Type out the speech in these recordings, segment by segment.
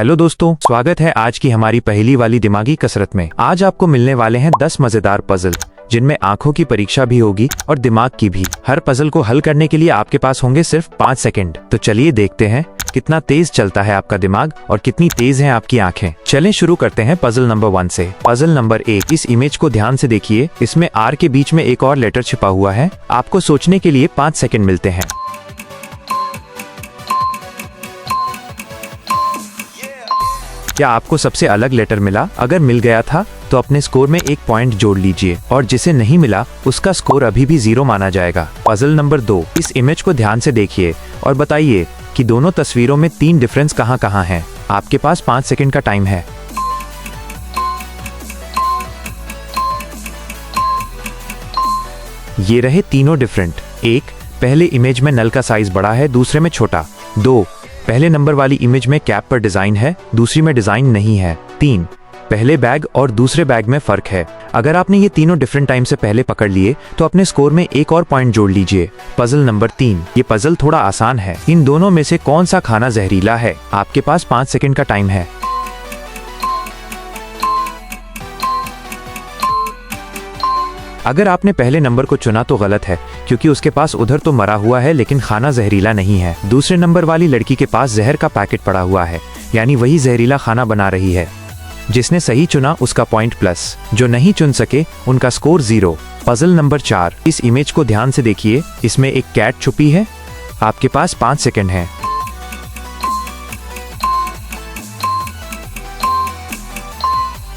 Hello दोस्तों, स्वागत है आज की हमारी पहली वाली दिमागी कसरत में। आज आपको मिलने वाले हैं 10 मजेदार पजल, जिनमें आंखों की परीक्षा भी होगी और दिमाग की भी। हर पजल को हल करने के लिए आपके पास होंगे सिर्फ 5 सेकंड। तो चलिए देखते हैं कितना तेज चलता है आपका दिमाग और कितनी तेज हैं आपकी आंखें। चलें शुरू करते हैं पजल नंबर 1 से। पजल नंबर 1, इस इमेज को ध्यान से देखिए। इसमें आर के बीच में एक और लेटर छिपा हुआ है। आपको सोचने के लिए 5 सेकंड मिलते हैं। क्या आपको सबसे अलग लेटर मिला? अगर मिल गया था तो अपने स्कोर में 1 पॉइंट जोड़ लीजिए, और जिसे नहीं मिला उसका स्कोर अभी भी 0 माना जाएगा। पजल नंबर 2, इस इमेज को ध्यान से देखिए और बताइए कि दोनों तस्वीरों में 3 डिफरेंस कहाँ हैं। आपके पास 5 सेकंड का टाइम है। ये रहे तीनों डिफरेंट। 1, पहले इमेज में नल का साइज बड़ा है, दूसरे में छोटा। 2, पहले नंबर वाली इमेज में कैप पर डिजाइन है, दूसरी में डिजाइन नहीं है। 3, पहले बैग और दूसरे बैग में फर्क है। अगर आपने ये तीनों डिफरेंट टाइम से पहले पकड़ लिए तो अपने स्कोर में 1 और पॉइंट जोड़ लीजिए। पजल नंबर 3, ये पजल थोड़ा आसान है। इन दोनों में से कौन सा खाना जहरीला है? आपके पास 5 सेकंड का टाइम है। अगर आपने पहले नंबर को चुना तो गलत है, क्योंकि उसके पास उधर तो मरा हुआ है लेकिन खाना जहरीला नहीं है। दूसरे नंबर वाली लड़की के पास जहर का पैकेट पड़ा हुआ है, यानी वही जहरीला खाना बना रही है। जिसने सही चुना उसका पॉइंट प्लस, जो नहीं चुन सके उनका स्कोर 0। पजल नंबर 4, इस इमेज को ध्यान से देखिए। इसमें एक कैट छुपी है। आपके पास 5 सेकंड है।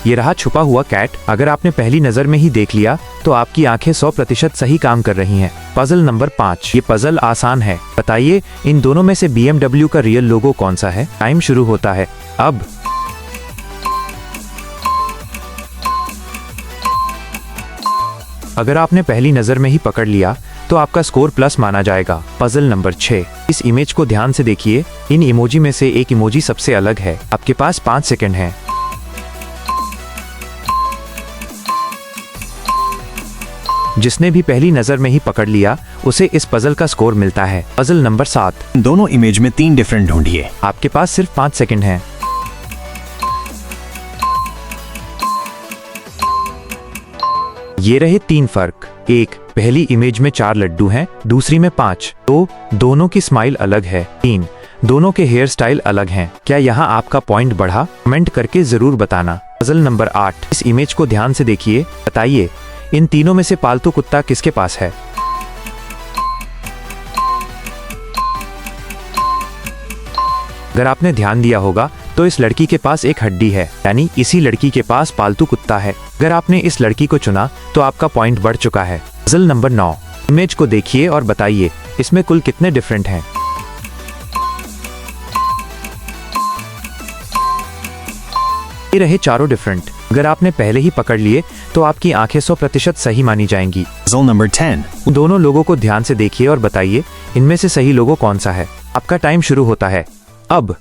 ये रहा छुपा हुआ कैट। अगर आपने पहली नजर में ही देख लिया तो आपकी आंखें 100% सही काम कर रही हैं। पजल नंबर 5, ये पजल आसान है। बताइए इन दोनों में से BMW का रियल लोगो कौन सा है? टाइम शुरू होता है अब। अगर आपने पहली नजर में ही पकड़ लिया तो आपका स्कोर प्लस माना जाएगा। पजल नंबर 6, इस इमेज को ध्यान से देखिए। इन इमोजी में से एक इमोजी सबसे अलग है। आपके पास 5 सेकंड है। जिसने भी पहली नजर में ही पकड़ लिया उसे इस पजल का स्कोर मिलता है। पजल नंबर 7, दोनों इमेज में 3 डिफरेंट ढूंढिए। आपके पास सिर्फ 5 सेकंड हैं। ये रहे 3 फर्क। 1, पहली इमेज में 4 लड्डू हैं, दूसरी में 5। 2, दोनों की स्माइल अलग है। 3, दोनों के हेयर स्टाइल अलग हैं। क्या यहाँ आपका पॉइंट बढ़ा? कमेंट करके जरूर बताना। पजल नंबर 8, इस इमेज को ध्यान से देखिए। बताइए इन तीनों में से पालतू कुत्ता किसके पास है? अगर आपने ध्यान दिया होगा तो इस लड़की के पास एक हड्डी है, यानी इसी लड़की के पास पालतू कुत्ता है। अगर आपने इस लड़की को चुना तो आपका पॉइंट बढ़ चुका है। पजल नंबर 9, इमेज को देखिए और बताइए इसमें कुल कितने डिफरेंट हैं। ये रहे चारों डिफरेंट। अगर आपने पहले ही पकड़ लिए तो आपकी आंखें 100% सही मानी जाएंगी। पजल नंबर 10, दोनों लोगों को ध्यान से देखिए और बताइए इनमें से सही लोगो कौन सा है। आपका टाइम शुरू होता है अब।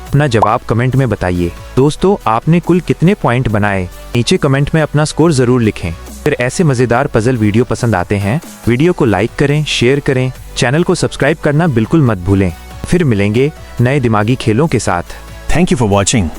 अपना जवाब कमेंट में बताइए। दोस्तों, आपने कुल कितने पॉइंट बनाए? नीचे कमेंट में अपना स्कोर जरूर लिखें। फिर ऐसे मजेदार पजल वीडियो पसंद आते हैं, वीडियो को लाइक करें, शेयर करें, चैनल को सब्सक्राइब करना बिल्कुल मत भूलें। फिर मिलेंगे नए दिमागी खेलों के साथ। Thank you for watching.